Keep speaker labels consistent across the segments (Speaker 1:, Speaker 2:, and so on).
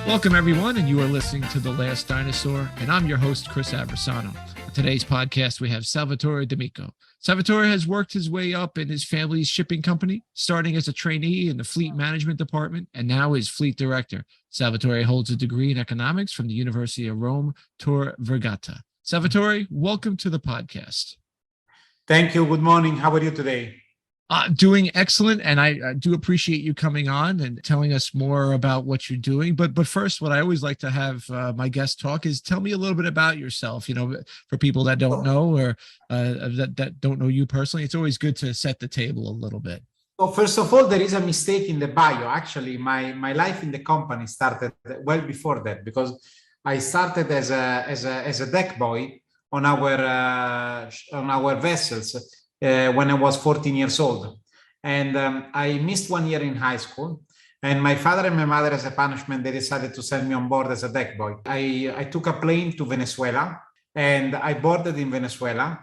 Speaker 1: Welcome, everyone, and you are listening to The Last Dinosaur, and I'm your host, Chris Aversano. On today's podcast, we have Salvatore D'Amico. Salvatore has worked his way up in his family's shipping company, starting as a trainee in the fleet management department, and now is fleet director. Salvatore holds a degree in economics from the University of Rome, Tor Vergata. Salvatore, welcome to the podcast.
Speaker 2: Thank you. Good morning. How are you today?
Speaker 1: Doing excellent, and I do appreciate you coming on and telling us more about what you're doing. But first, what I always like to have my guests talk is tell me a little bit about yourself. You know, for people that don't know or that don't know you personally, it's always good to set the table a little bit.
Speaker 2: Well, first of all, there is a mistake in the bio. Actually, my life in the company started well before that, because I started as a deck boy on our vessels. When I was 14 years old. And I missed 1 year in high school. And my father and my mother, as a punishment, they decided to send me on board as a deck boy. I took a plane to Venezuela, and I boarded in Venezuela.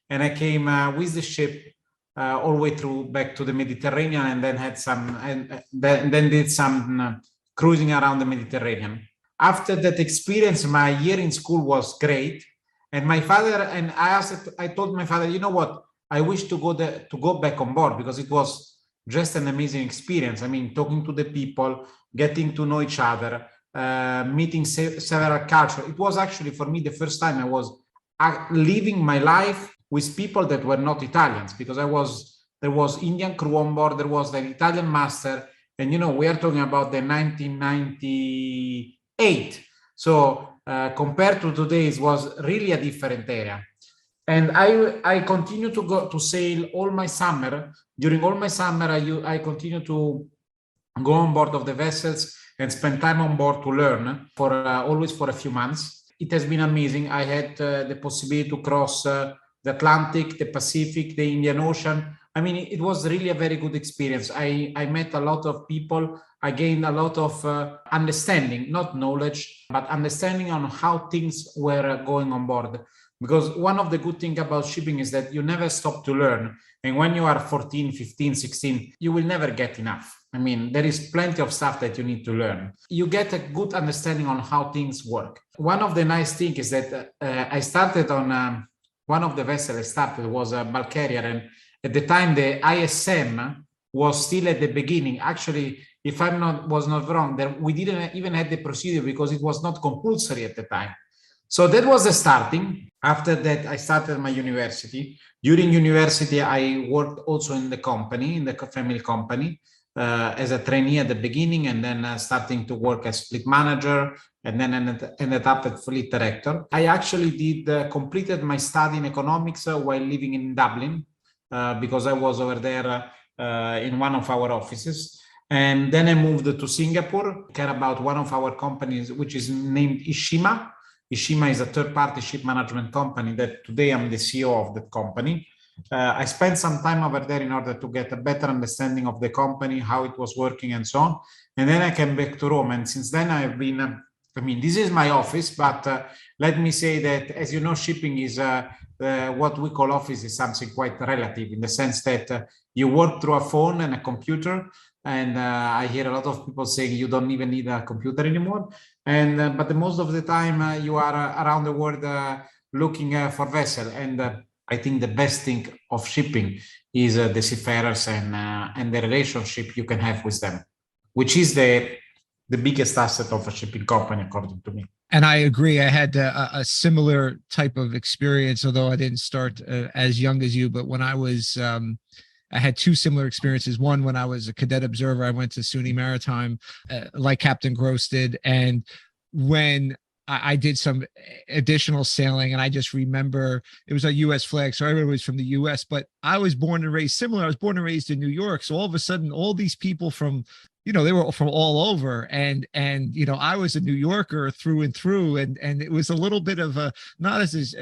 Speaker 2: And I came with the ship all the way through back to the Mediterranean, and then had then did some cruising around the Mediterranean. After that experience, my year in school was great. And my father, and I told my father, you know what? I wish to go back on board, because it was just an amazing experience. I mean, talking to the people, getting to know each other, meeting several cultures. It was actually, for me, the first time I was living my life with people that were not Italians, because there was Indian crew on board, there was the Italian master, and we are talking about the 1998. So compared to today, it was really a different area. And I continue to go to sail all my summer. During all my summer, I continue to go on board of the vessels and spend time on board to learn always for a few months. It has been amazing. I had the possibility to cross the Atlantic, the Pacific, the Indian Ocean. I mean, it was really a very good experience. I met a lot of people. I gained a lot of understanding, not knowledge, but understanding on how things were going on board. Because one of the good things about shipping is that you never stop to learn. And when you are 14, 15, 16, you will never get enough. I mean, there is plenty of stuff that you need to learn. You get a good understanding on how things work. One of the nice things is that I started on one of the vessels I started was a bulk carrier. And at the time, the ISM was still at the beginning. Actually, if was not wrong, we didn't even have the procedure, because it was not compulsory at the time. So that was the starting. After that, I started my university. During university, I worked also in the company, in the family company, as a trainee at the beginning, and then starting to work as fleet manager, and then ended up as fleet director. I actually completed my study in economics while living in Dublin, because I was over there in one of our offices. And then I moved to Singapore, care about one of our companies, which is named Ishima. Ishima is a third-party ship management company that today I'm the CEO of that company. I spent some time over there in order to get a better understanding of the company, how it was working and so on. And then I came back to Rome. And since then I've been, this is my office, but let me say that, as you know, shipping is what we call office is something quite relative, in the sense that you work through a phone and a computer. And I hear a lot of people saying you don't even need a computer anymore. And but most of the time you are around the world looking for vessel. And I think the best thing of shipping is the seafarers and the relationship you can have with them, which is the biggest asset of a shipping company, according to me.
Speaker 1: And I agree. I had a similar type of experience, although I didn't start as young as you. But when I was I had two similar experiences. One, when I was a cadet observer, I went to SUNY Maritime, like Captain Gross did. And when I did some additional sailing, and I just remember it was a U.S. flag, so everyone was from the U.S., but I was born and raised similar. I was born and raised in New York. So all of a sudden, all these people from, they were from all over, and I was a New Yorker through and through, and it was a little bit of a, not as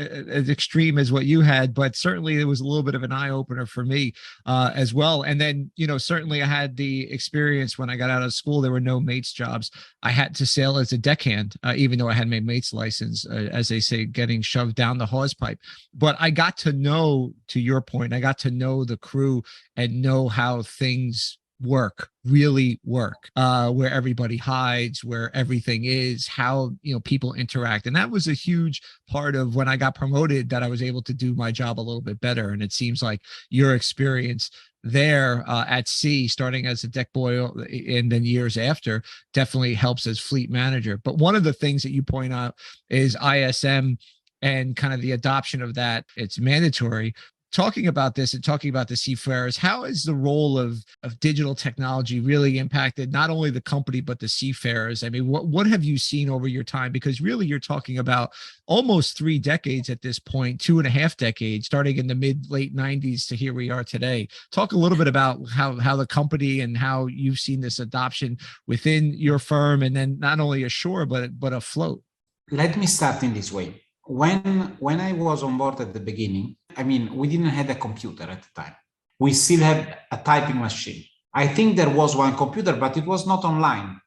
Speaker 1: extreme as what you had, but certainly it was a little bit of an eye opener for me as well. And then certainly I had the experience when I got out of school. There were no mates jobs. I had to sail as a deckhand, even though I had my mate's license, as they say, getting shoved down the hose pipe. But I got to know, to your point, I got to know the crew and know how things really work, where everybody hides, where everything is, how, people interact. And that was a huge part of when I got promoted, that I was able to do my job a little bit better. And it seems like your experience there at sea, starting as a deck boy and then years after, definitely helps as fleet manager. But one of the things that you point out is ISM and kind of the adoption of that. It's mandatory. Talking about this and talking about the seafarers, how has the role of digital technology really impacted not only the company but the seafarers? I mean, what have you seen over your time? Because really, you're talking about almost 3 decades at this point, 2.5 decades, starting in the late 90s to here we are today. Talk a little bit about how the company and how you've seen this adoption within your firm, and then not only ashore but afloat.
Speaker 2: Let me start in this way. When I was on board at the beginning, I mean, we didn't have a computer at the time. We still had a typing machine. I think there was one computer, but it was not online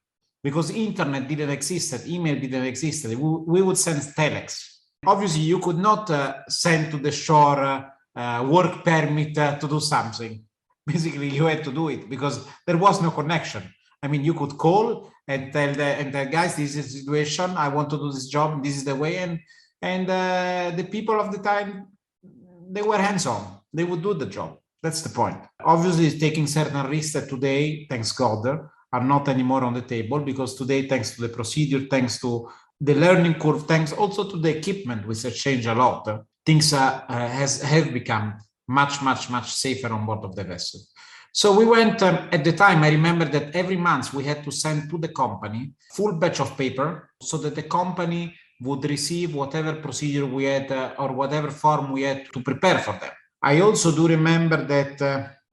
Speaker 2: because internet didn't exist, email didn't exist. We would send telex. Obviously, you could not send to the shore work permit to do something. Basically, you had to do it because there was no connection. I mean, you could call and tell the guys, this is the situation. I want to do this job. This is the way. And the people of the time, they were hands-on. They would do the job. That's the point. Obviously, taking certain risks that today, thanks God, are not anymore on the table, because today, thanks to the procedure, thanks to the learning curve, thanks also to the equipment, which has changed a lot, things have become much, much, much safer on board of the vessel. So we went, at the time, I remember that every month we had to send to the company full batch of paper so that the company would receive whatever procedure we had or whatever form we had to prepare for them. I also do remember that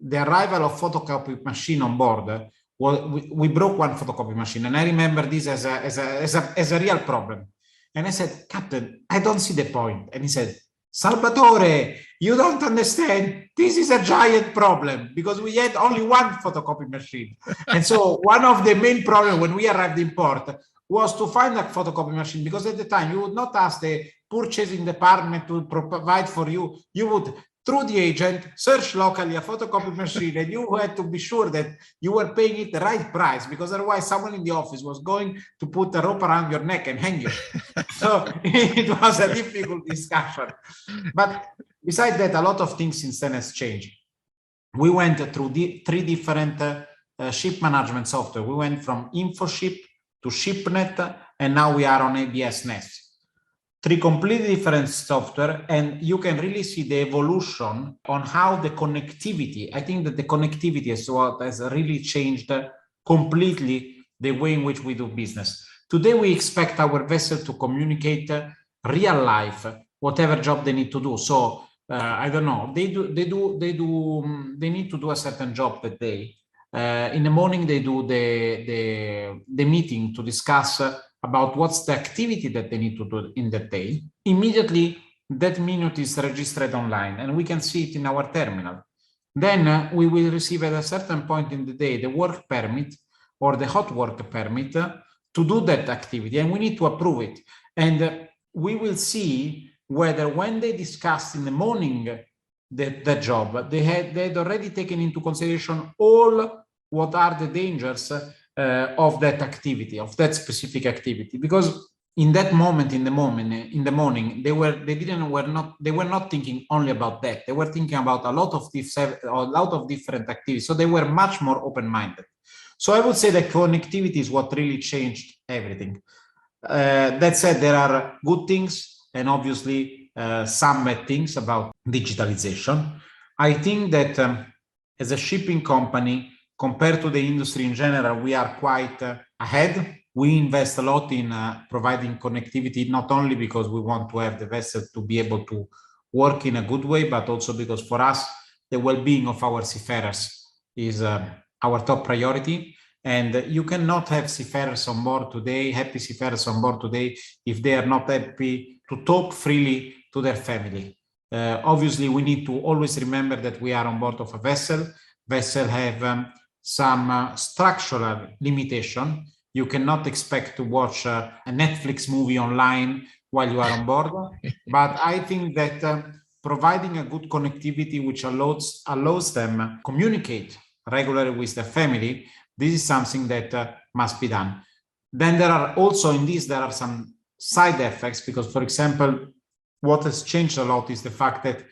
Speaker 2: the arrival of photocopy machine on board, we broke one photocopy machine, and I remember this as a real problem. And I said, Captain, I don't see the point. And he said, Salvatore, you don't understand. This is a giant problem because we had only one photocopy machine. And so one of the main problems when we arrived in port was to find a photocopy machine, because at the time you would not ask the purchasing department to provide for you. You would, through the agent, search locally a photocopy machine, and you had to be sure that you were paying it the right price, because otherwise someone in the office was going to put a rope around your neck and hang you. So it was a difficult discussion. But besides that, a lot of things since then has changed. We went through 3 different ship management software. We went from InfoShip to ShipNet, and now we are on ABS Nest. 3 completely different software, and you can really see the evolution on how the connectivity, I think that the connectivity is what has really changed completely the way in which we do business. Today, we expect our vessel to communicate real life, whatever job they need to do. So I don't know, they need to do a certain job that day. In the morning, they do the meeting to discuss about what's the activity that they need to do in that day. Immediately, that minute is registered online, and we can see it in our terminal. Then we will receive at a certain point in the day the work permit or the hot work permit to do that activity, and we need to approve it. And we will see whether when they discussed in the morning the job, they had already taken into consideration all what are the dangers of that activity, of that specific activity. Because in that moment, in the morning, they were not thinking only about that. They were thinking about a lot of different activities. So they were much more open-minded. So I would say that connectivity is what really changed everything. That said, there are good things and obviously some bad things about digitalization. I think that as a shipping company, compared to the industry in general, we are quite ahead. We invest a lot in providing connectivity, not only because we want to have the vessel to be able to work in a good way, but also because for us, the well-being of our seafarers is our top priority. And you cannot have seafarers on board today, happy seafarers on board today, if they are not happy to talk freely to their family. Obviously, we need to always remember that we are on board of a vessel. Vessel have some structural limitation. You cannot expect to watch a Netflix movie online while you are on board. But I think that providing a good connectivity which allows them communicate regularly with their family, this is something that must be done. Then there are also in this, there are some side effects because, for example, what has changed a lot is the fact that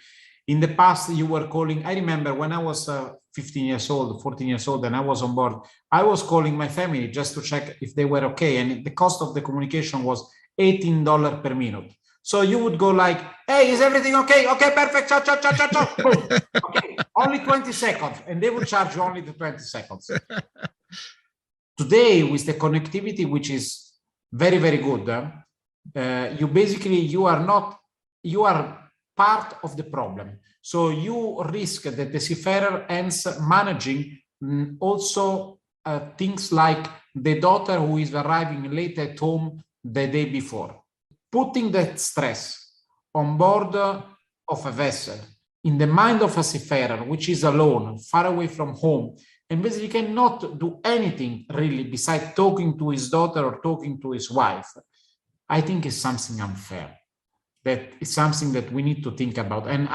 Speaker 2: in the past you were calling. I remember when I was 15 years old, 14 years old, and I was on board, I was calling my family just to check if they were okay. And the cost of the communication was $18 per minute. So you would go like, hey, is everything okay? Okay, perfect. Ciao, ciao, ciao, ciao, ciao. Boom. Okay, only 20 seconds. And they would charge you only the 20 seconds. Today, with the connectivity, which is very, very good, you are part of the problem. So you risk that the seafarer ends managing also things like the daughter who is arriving late at home the day before. Putting that stress on board of a vessel in the mind of a seafarer, which is alone, far away from home, and basically cannot do anything really besides talking to his daughter or talking to his wife, I think is something unfair. That is something that we need to think about. And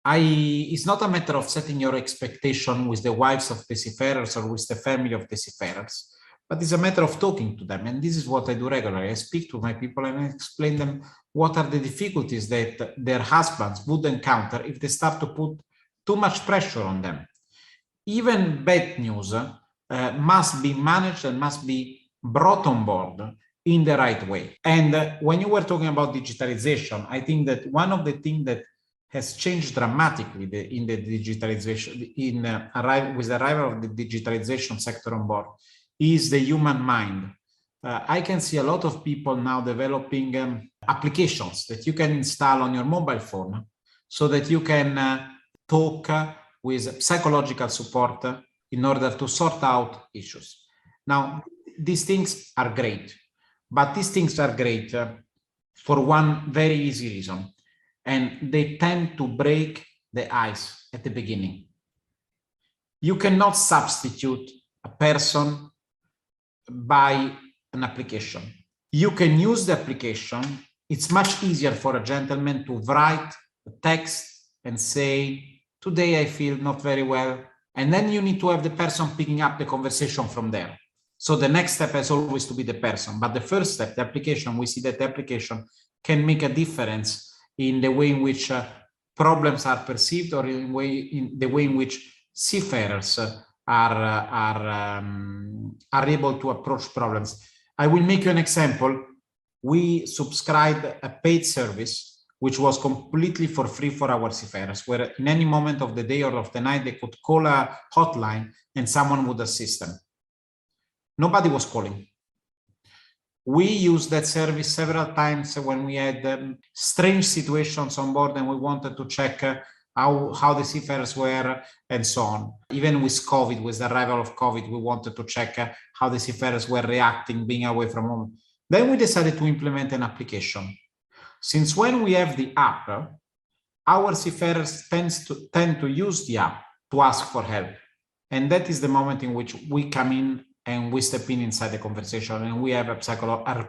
Speaker 2: it's not a matter of setting your expectation with the wives of the seafarers or with the family of the seafarers, but it's a matter of talking to them. And this is what I do regularly. I speak to my people and I explain them what are the difficulties that their husbands would encounter if they start to put too much pressure on them. Even bad news must be managed and must be brought on board in the right way. And when you were talking about digitalization, I think that one of the things that has changed dramatically in the digitalization, with the arrival of the digitalization sector on board, is the human mind. I can see a lot of people now developing applications that you can install on your mobile phone so that you can talk with psychological support in order to sort out issues. Now, these things are great. But these things are great for one very easy reason, and they tend to break the ice at the beginning. You cannot substitute a person by an application. You can use the application. It's much easier for a gentleman to write a text and say, today I feel not very well. And then you need to have the person picking up the conversation from there. So the next step has always to be the person. But the first step, the application, we see that the application can make a difference in the way in which problems are perceived or in the way in which seafarers are able to approach problems. I will make you an example. We subscribed a paid service, which was completely for free for our seafarers, where in any moment of the day or of the night, they could call a hotline and someone would assist them. Nobody was calling. We used that service several times when we had strange situations on board and we wanted to check how the seafarers were and so on. Even with COVID, with the arrival of COVID, we wanted to check how the seafarers were reacting, being away from home. Then we decided to implement an application. Since when we have the app, our seafarers tend to use the app to ask for help. And that is the moment in which we come in and we step in inside the conversation and we have a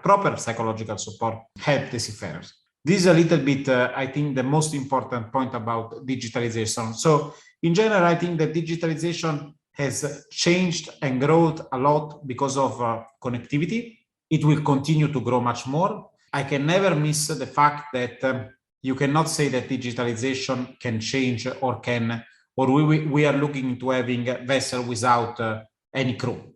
Speaker 2: proper psychological support, help the seafarers. This is a little bit, I think, the most important point about digitalization. So in general, I think that digitalization has changed and grown a lot because of connectivity. It will continue to grow much more. I can never miss the fact that you cannot say that digitalization can change or we are looking into having a vessel without any crew.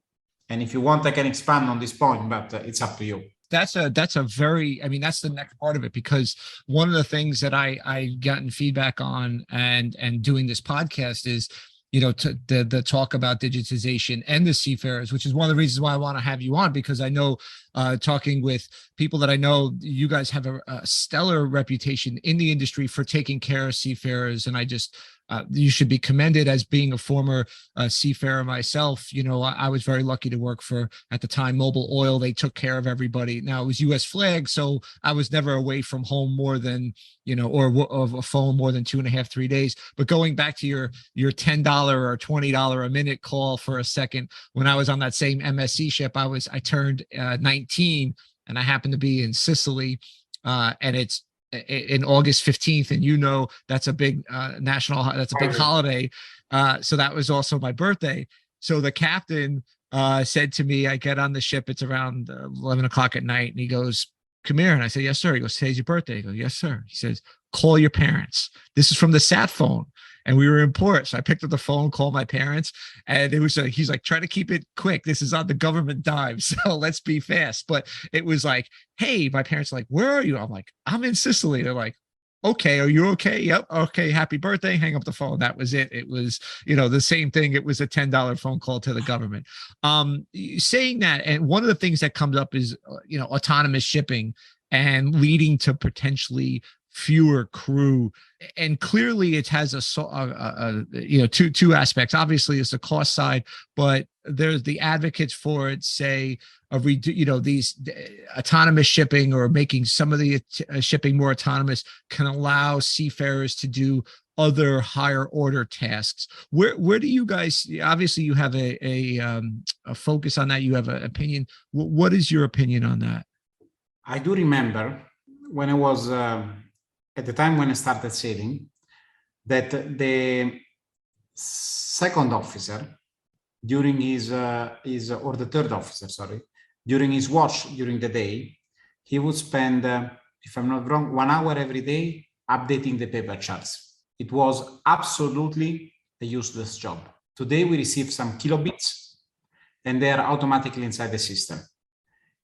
Speaker 2: And if you want, I can expand on this point, but it's up to you.
Speaker 1: That's a very, I mean, that's the next part of it, because one of the things that I gotten feedback on and doing this podcast is, you know, the talk about digitization and the seafarers, which is one of the reasons why I want to have you on, because I know talking with people that I know, you guys have a stellar reputation in the industry for taking care of seafarers. And I just, you should be commended as being a former seafarer myself. You know, I was very lucky to work for, at the time, Mobil Oil. They took care of everybody. Now it was U.S. flag, so I was never away from home more than, you know, or of a phone more than 2.5, 3 days. But going back to your $10 or $20 a minute call for a second, when I was on that same MSC ship, I turned 19 and I happened to be in Sicily, and it's in August 15th, and that's a big that's a big holiday. So that was also my birthday. So the captain said to me, I get on the ship, it's around 11 o'clock at night, and he goes, "Come here." And I said, "Yes, sir." He goes, "Today's your birthday." I go, "Yes, sir." He says, "Call your parents." This is from the sat phone. And we were in port. So I picked up the phone, called my parents, and it was he's like, "Try to keep it quick. This is on the government dime. So let's be fast." But it was like, "Hey," my parents are like, "Where are you?" I'm like, "I'm in Sicily." They're like, "Okay, are you okay?" "Yep." "Okay, happy birthday." Hang up the phone. That was it. It was, the same thing. It was a $10 phone call to the government. Saying that, and one of the things that comes up is, autonomous shipping and leading to potentially fewer crew, and clearly it has two aspects. Obviously it's the cost side, but there's the advocates for it say these autonomous shipping, or making some of the shipping more autonomous, can allow seafarers to do other higher order tasks. Where do you guys, obviously you have a focus on that, you have an opinion. What is your opinion on that?
Speaker 2: I do remember when I was at the time when I started sailing, that the second officer during or the third officer, sorry, during his watch during the day, he would spend, if I'm not wrong, 1 hour every day updating the paper charts. It was absolutely a useless job. Today we receive some kilobits and they are automatically inside the system,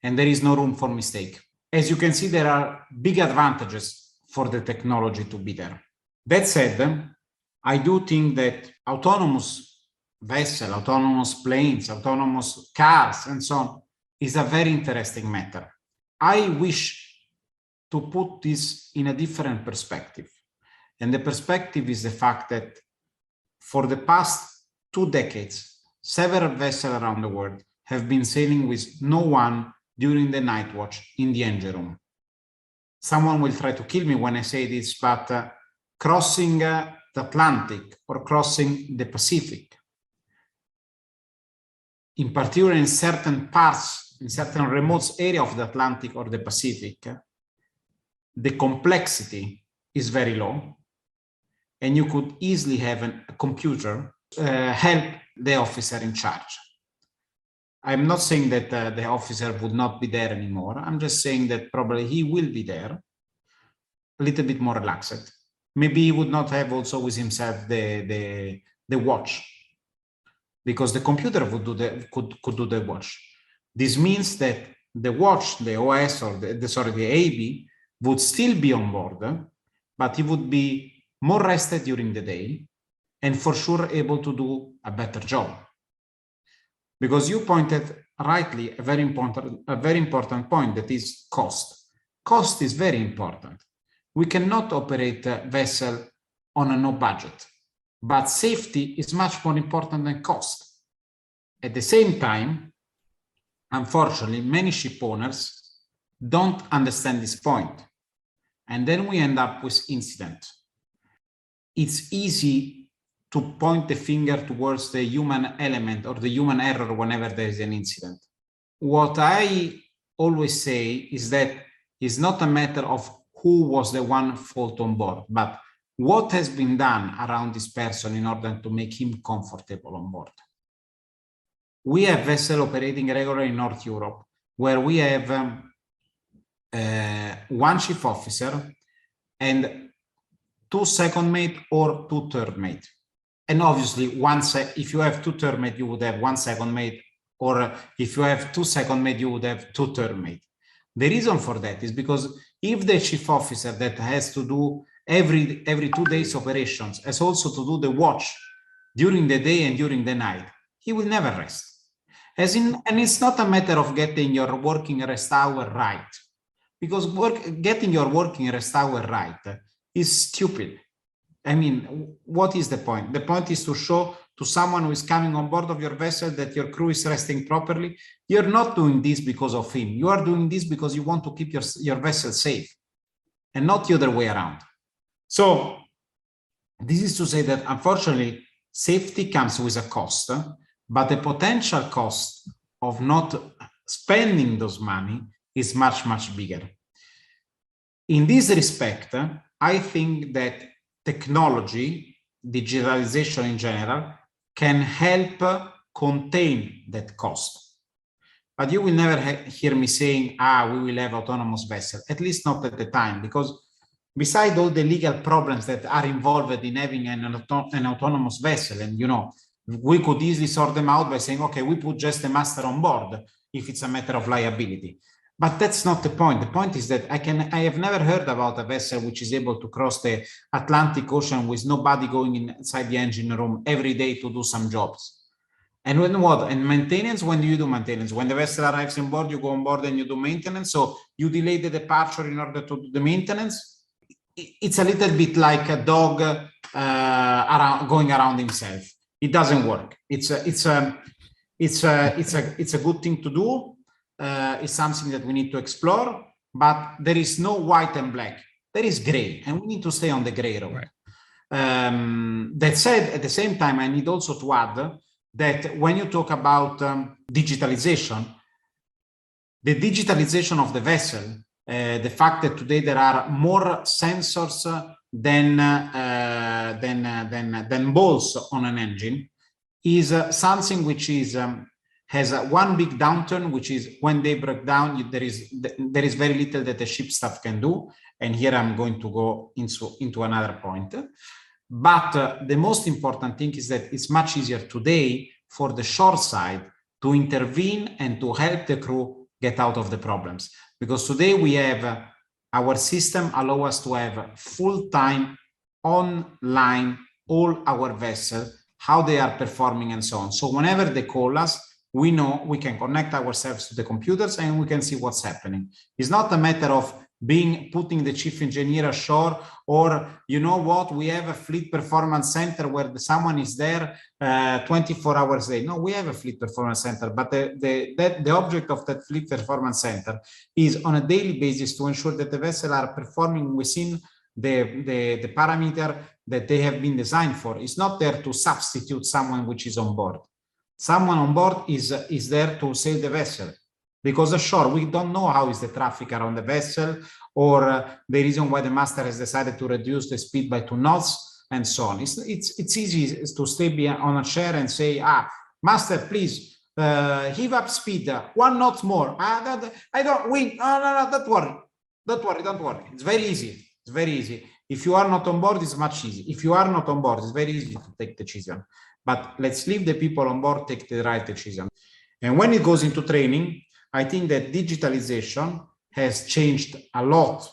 Speaker 2: and there is no room for mistake. As you can see, there are big advantages for the technology to be there. That said, I do think that autonomous vessel, autonomous planes, autonomous cars, and so on, is a very interesting matter. I wish to put this in a different perspective. And the perspective is the fact that for the past 2 decades, several vessels around the world have been sailing with no one during the night watch in the engine room. Someone will try to kill me when I say this, but crossing the Atlantic or crossing the Pacific, in particular in certain parts, in certain remote area of the Atlantic or the Pacific, the complexity is very low, and you could easily have a computer help the officer in charge. I'm not saying that the officer would not be there anymore. I'm just saying that probably he will be there, a little bit more relaxed. Maybe he would not have also with himself the watch, because the computer would do could do the watch. This means that the watch, the OS or the AB would still be on board, but he would be more rested during the day and for sure able to do a better job. Because you pointed rightly a very important point, that is cost. Cost is very important. We cannot operate a vessel on a no budget, but safety is much more important than cost. At the same time, unfortunately, many ship owners don't understand this point, and then we end up with incident. It's easy to point the finger towards the human element or the human error whenever there is an incident. What I always say is that it's not a matter of who was the one fault on board, but what has been done around this person in order to make him comfortable on board. We have vessels operating regularly in North Europe, where we have one chief officer and 2 second mate or 2 third mate. And obviously, if you have 2 third mate, you would have 1 second mate, or if you have 2 second mate, you would have 2 third mate. The reason for that is because if the chief officer that has to do every 2 days operations has also to do the watch during the day and during the night, he will never rest. And it's not a matter of getting your working rest hour right, because getting your working rest hour right is stupid. I mean, what is the point? The point is to show to someone who is coming on board of your vessel that your crew is resting properly. You're not doing this because of him. You are doing this because you want to keep your vessel safe, and not the other way around. So this is to say that, unfortunately, safety comes with a cost, but the potential cost of not spending those money is much, much bigger. In this respect, I think that technology, digitalization in general, can help contain that cost. But you will never hear me saying, we will have autonomous vessel, at least not at the time, because beside all the legal problems that are involved in having an autonomous vessel, and we could easily sort them out by saying, okay, we put just a master on board if it's a matter of liability. But that's not the point. The point is that I have never heard about a vessel which is able to cross the Atlantic Ocean with nobody going inside the engine room every day to do some jobs. And maintenance, when do you do maintenance? When the vessel arrives on board, you go on board and you do maintenance. So you delay the departure in order to do the maintenance. It's a little bit like a dog going around himself. It doesn't work. It's a good thing to do. It's something that we need to explore, but there is no white and black. There is gray, and we need to stay on the gray road.
Speaker 1: Right.
Speaker 2: That said, at the same time, I need also to add that when you talk about digitalization, the digitalization of the vessel, the fact that today there are more sensors than balls on an engine, is something which has one big downturn, which is when they break down, there is very little that the ship staff can do. And here I'm going to go into another point. But the most important thing is that it's much easier today for the shore side to intervene and to help the crew get out of the problems. Because today we have our system allow us to have full-time online all our vessels, how they are performing and so on. So whenever they call us, we know we can connect ourselves to the computers and we can see what's happening. It's not a matter of putting the chief engineer ashore, or we have a fleet performance center where someone is there 24 hours a day. No, we have a fleet performance center, but the object of that fleet performance center is on a daily basis to ensure that the vessels are performing within the parameter that they have been designed for. It's not there to substitute someone which is on board. Someone on board is there to sail the vessel. Because ashore, we don't know how is the traffic around the vessel, or the reason why the master has decided to reduce the speed by 2 knots and so on. It's easy to stay on a chair and say, master, please heave up speed 1 knot more. I don't win. No, don't worry. It's very easy. If you are not on board, it's much easier. If you are not on board, it's very easy to take the decision. But let's leave the people on board take the right decision. And when it goes into training, I think that digitalization has changed a lot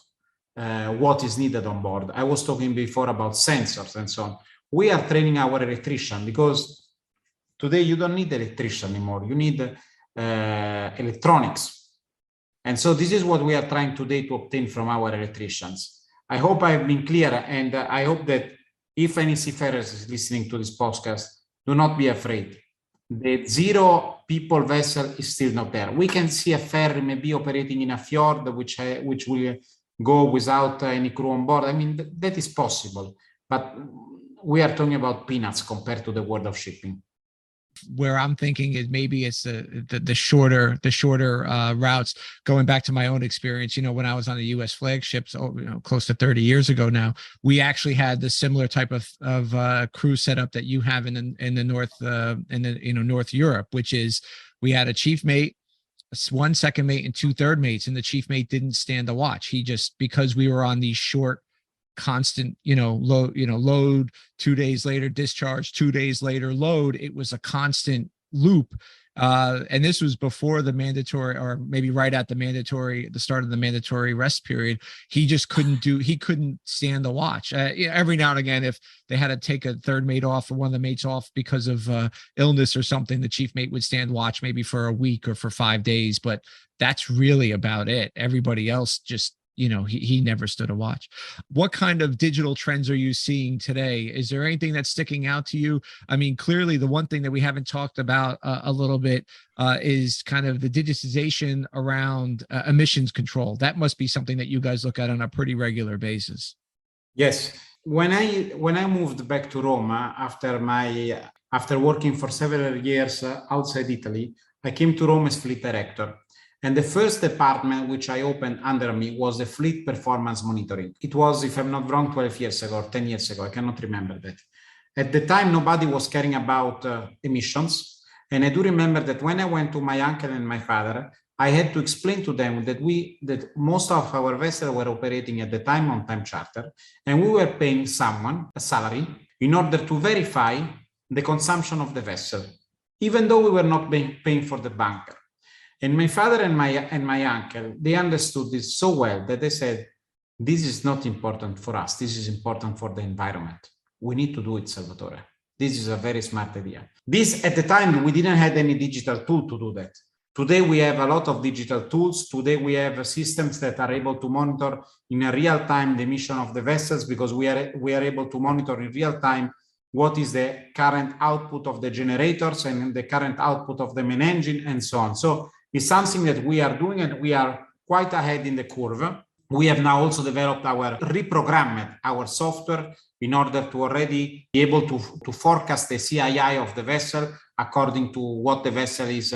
Speaker 2: what is needed on board. I was talking before about sensors and so on. We are training our electrician because today you don't need electrician anymore. You need electronics. And so this is what we are trying today to obtain from our electricians. I hope I have been clear, and I hope that if any seafarers is listening to this podcast, do not be afraid. The 0 people vessel is still not there. We can see a ferry maybe operating in a fjord which will go without any crew on board. I mean, that is possible, but we are talking about peanuts compared to the world of shipping.
Speaker 1: Where I'm thinking is maybe it's the shorter routes. Going back to my own experience, when I was on the U.S. flagships, close to 30 years ago now, we actually had the similar type of crew setup that you have in the North North Europe, which is we had a chief mate, 1 second mate, and 2 third mates, and the chief mate didn't stand the watch. He just, because we were on these short, constant load 2 days later, discharge 2 days later, load, it was a constant loop, and this was before the mandatory, or maybe right at the start of the mandatory rest period. He just couldn't stand the watch. Every now and again, if they had to take a third mate off or one of the mates off because of illness or something, the chief mate would stand watch maybe for a week or for 5 days, but that's really about it. Everybody else just, he never stood a watch. What kind of digital trends are you seeing today? Is there anything that's sticking out to you? I mean, clearly the one thing that we haven't talked about a little bit is kind of the digitization around emissions control. That must be something that you guys look at on a pretty regular basis.
Speaker 2: Yes. When I moved back to Rome after working for several years outside Italy, I came to Rome as fleet director. And the first department which I opened under me was the fleet performance monitoring. It was, if I'm not wrong, 12 years ago or 10 years ago. I cannot remember that. At the time, nobody was caring about emissions. And I do remember that when I went to my uncle and my father, I had to explain to them that most of our vessels were operating at the time on time charter, and we were paying someone a salary in order to verify the consumption of the vessel, even though we were not paying for the bunker. And my father and my uncle, they understood this so well that they said, this is not important for us. This is important for the environment. We need to do it, Salvatore. This is a very smart idea. This, at the time, we didn't have any digital tool to do that. Today, we have a lot of digital tools. Today, we have systems that are able to monitor in a real time the emission of the vessels, because we are able to monitor in real time what is the current output of the generators and the current output of the main engine and so on. So it's something that we are doing, and we are quite ahead in the curve. We have now also developed reprogrammed our software in order to already be able to forecast the CII of the vessel according to what the vessel is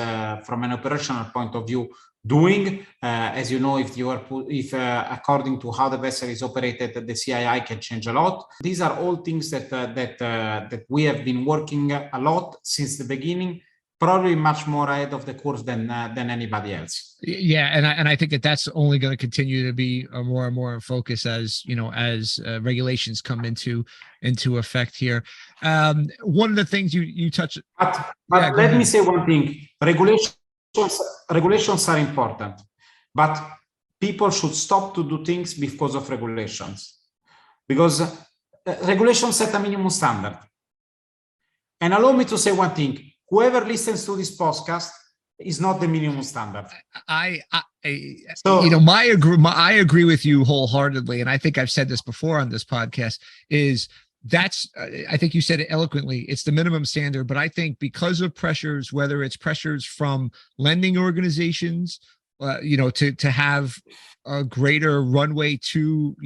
Speaker 2: from an operational point of view doing. As you know, if according to how the vessel is operated, the CII can change a lot. These are all things that we have been working a lot since the beginning, probably much more ahead of the curve than anybody else.
Speaker 1: Yeah, and I think that's only going to continue to be a more and more focus as regulations come into effect here. One of the things you touch.
Speaker 2: But let me say one thing: regulations are important, but people should stop to do things because of regulations, because regulations set a minimum standard. And allow me to say one thing: whoever listens to this podcast is not the minimum standard.
Speaker 1: I agree with you wholeheartedly. And I think I've said this before on this podcast I think you said it eloquently. It's the minimum standard, but I think because of pressures, whether it's pressures from lending organizations, to have a greater runway to,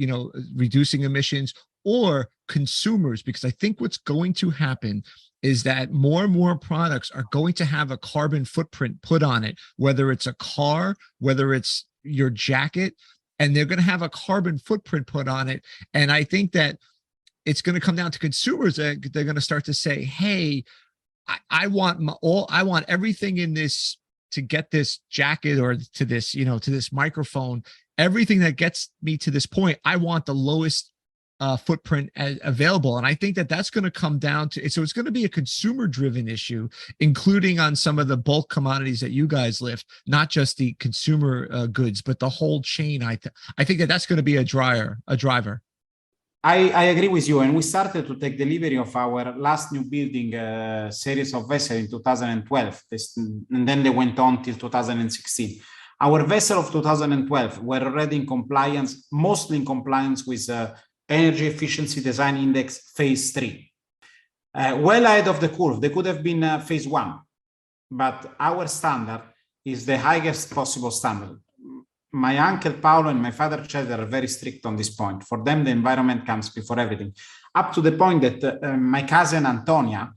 Speaker 1: reducing emissions, or consumers, because I think what's going to happen is that more and more products are going to have a carbon footprint put on it, whether it's a car, whether it's your jacket, and they're going to have a carbon footprint put on it. And I think that it's going to come down to consumers. They're going to start to say, hey, I want everything in this to get this jacket or to this, to this microphone, everything that gets me to this point. I want the lowest footprint available. And I think that that's going to come down to, so it's going to be a consumer driven issue, including on some of the bulk commodities that you guys lift, not just the consumer goods, but the whole chain. I think that that's going to be a driver.
Speaker 2: I agree with you. And we started to take delivery of our last new building series of vessels in 2012. And then they went on till 2016. Our vessel of 2012 were already in compliance, mostly in compliance with Energy Efficiency Design Index Phase 3. Well ahead of the curve. They could have been Phase 1, but our standard is the highest possible standard. My uncle Paolo and my father Cesare are very strict on this point. For them, the environment comes before everything, up to the point that my cousin Antonia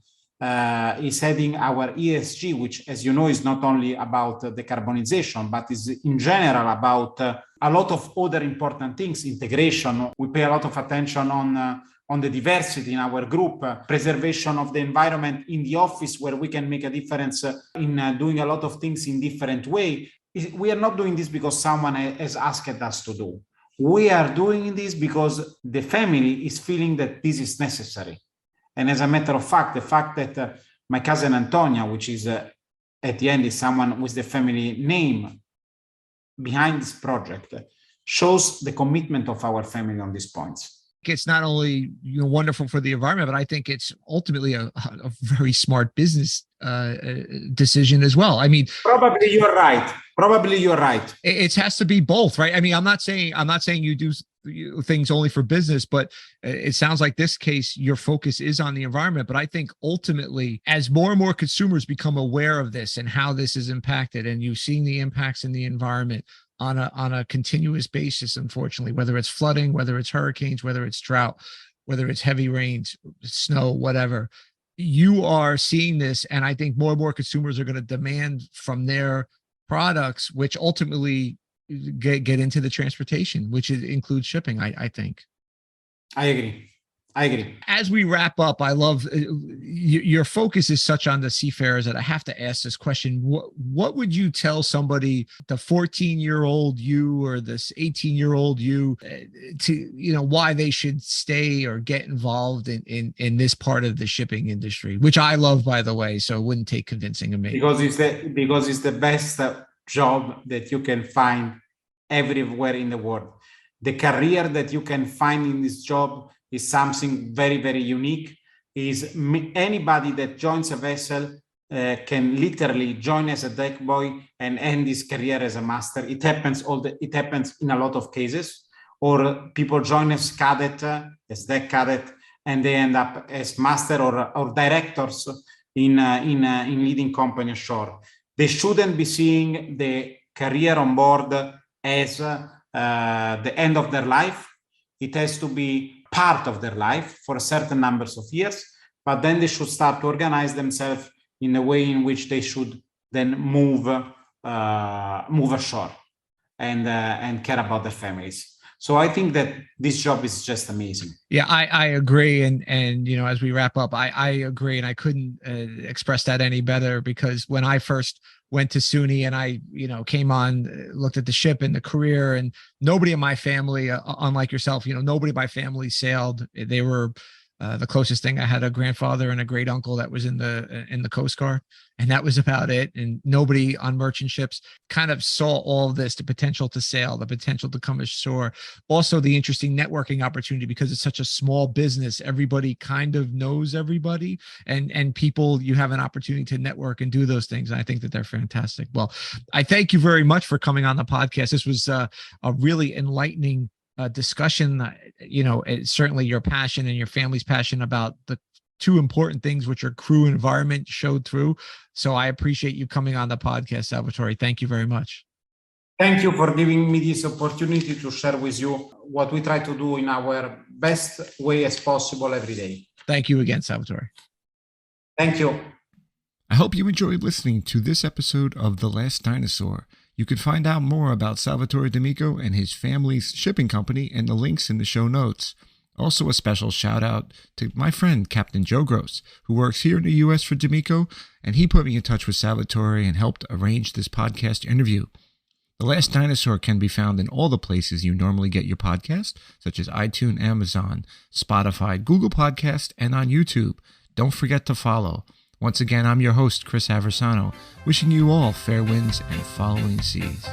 Speaker 2: is heading our ESG, which, as you know, is not only about decarbonization, but is in general about a lot of other important things. Integration. We pay a lot of attention on the diversity in our group, preservation of the environment in the office, where we can make a difference in doing a lot of things in different way. We are not doing this because someone has asked us to do. We are doing this because the family is feeling that this is necessary. And as a matter of fact, the fact that my cousin Antonia, which is at the end is someone with the family name behind this project, shows the commitment of our family on these points.
Speaker 1: It's not only wonderful for the environment, but I think it's ultimately a very smart business decision as well. I mean,
Speaker 2: probably you're right.
Speaker 1: It has to be both, right? I mean, I'm not saying you do things only for business, but it sounds like this case, your focus is on the environment. But I think ultimately, as more and more consumers become aware of this and how this is impacted, and you've seen the impacts in the environment on a continuous basis, unfortunately, whether it's flooding, whether it's hurricanes, whether it's drought, whether it's heavy rains, snow, whatever, you are seeing this. And I think more and more consumers are going to demand from their products, which ultimately get into the transportation, which includes shipping, I think.
Speaker 2: I agree.
Speaker 1: As we wrap up, I love your focus is such on the seafarers that I have to ask this question. What would you tell somebody, the 14-year-old you or this 18-year-old you, to, why they should stay or get involved in this part of the shipping industry, which I love, by the way, so it wouldn't take convincing of me.
Speaker 2: Because it's the best job that you can find everywhere in the world. The career that you can find in this job is something very, very unique. Anybody that joins a vessel can literally join as a deck boy and end his career as a master. It happens in a lot of cases. Or people join as cadet, as deck cadet, and they end up as master or directors in leading company ashore. They shouldn't be seeing the career on board as the end of their life. It has to be part of their life for a certain numbers of years, but then they should start to organize themselves in a way in which they should then move ashore and care about their families. So I think that this job is just amazing.
Speaker 1: Yeah, I agree. And as we wrap up, I agree. And I couldn't express that any better, because when I first went to SUNY and I, came on, looked at the ship and the career, and nobody in my family, unlike yourself, nobody in my family sailed. They were the closest thing I had a grandfather and a great uncle that was in the Coast Guard, and that was about it. And nobody on merchant ships kind of saw all of this, the potential to sail, the potential to come ashore, also the interesting networking opportunity, because it's such a small business. Everybody kind of knows everybody, and people, you have an opportunity to network and do those things. And I think that they're fantastic. Well, I thank you very much for coming on the podcast. This was a really enlightening discussion. Certainly your passion and your family's passion about the two important things, which are crew and environment, showed through. So I appreciate you coming on the podcast, Salvatore. Thank you very much.
Speaker 2: Thank you for giving me this opportunity to share with you what we try to do in our best way as possible every day.
Speaker 1: Thank you again, Salvatore.
Speaker 2: Thank you.
Speaker 3: I hope you enjoyed listening to this episode of The Last Dinosaur. You can find out more about Salvatore D'Amico and his family's shipping company in the links in the show notes. Also, a special shout out to my friend, Captain Joe Gross, who works here in the U.S. for D'Amico, and he put me in touch with Salvatore and helped arrange this podcast interview. The Last Dinosaur can be found in all the places you normally get your podcast, such as iTunes, Amazon, Spotify, Google Podcast, and on YouTube. Don't forget to follow. Once again, I'm your host, Chris Aversano, wishing you all fair winds and following seas.